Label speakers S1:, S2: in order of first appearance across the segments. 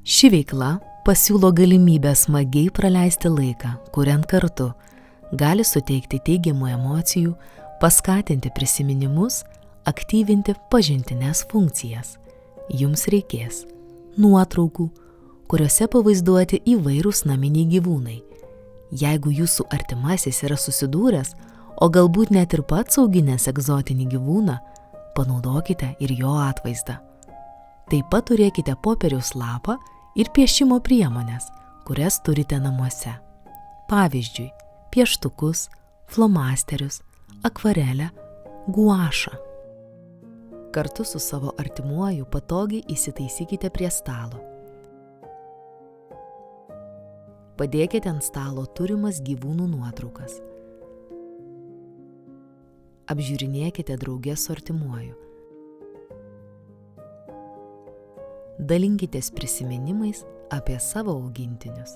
S1: Ši veikla pasiūlo galimybę smagiai praleisti laiką, kuriant kartu, gali suteikti teigiamų emocijų, paskatinti prisiminimus, aktyvinti pažintines funkcijas. Jums reikės nuotraukų, kuriuose pavaizduoti įvairūs naminiai gyvūnai. Jeigu jūsų artimasis yra susidūręs, o galbūt net ir pats auginęs egzotinį gyvūną, panaudokite ir jo atvaizdą. Taip pat turėkite popieriaus lapą ir piešimo priemonės, kurias turite namuose. Pavyzdžiui, pieštukus, flomasterius, akvarelę, guašą. Kartu su savo artimuoju patogiai įsitaisykite prie stalo. Padėkite ant stalo turimas gyvūnų nuotraukas. Apžiūrinėkite drauge su artimuoju. Dalinkitės prisiminimais apie savo augintinius.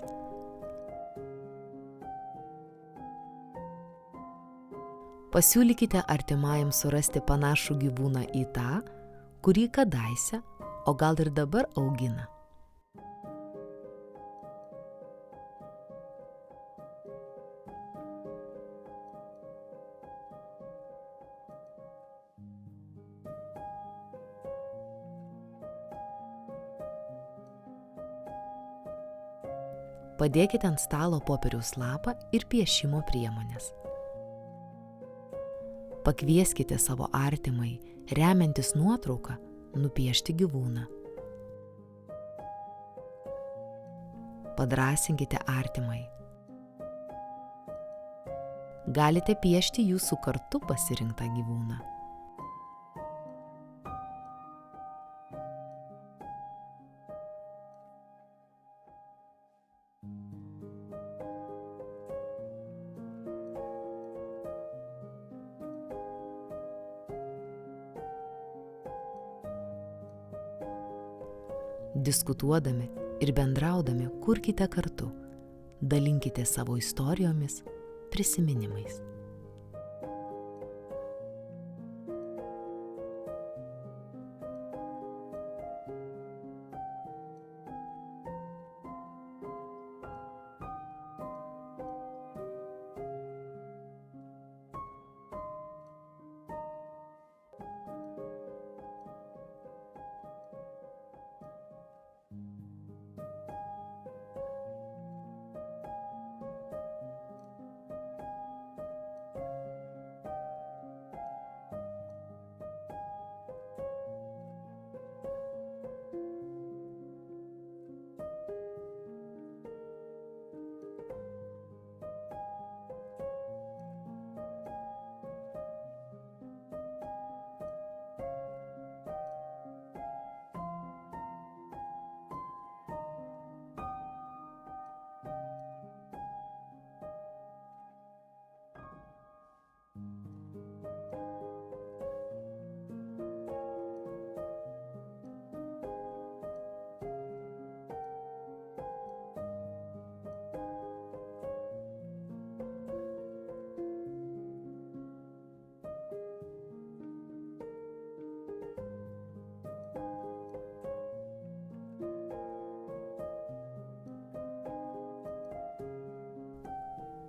S1: Pasiūlykite artimajam surasti panašų gyvūną į tą, kurį kadaise, o gal ir dabar augina. Padėkite ant stalo popieriaus lapą ir piešimo priemonės. Pakvieskite savo artimai, remiantis nuotrauką, nupiešti gyvūną. Padrąsinkite artimai. Galite piešti jūsų kartu pasirinktą gyvūną. Diskutuodami ir bendraudami kurkite kartu, dalinkite savo istorijomis, prisiminimais.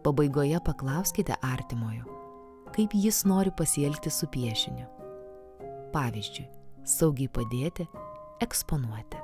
S1: Pabaigoje paklauskite artimojo, kaip jis nori pasielgti su piešiniu. Pavyzdžiui, saugiai padėti, eksponuoti.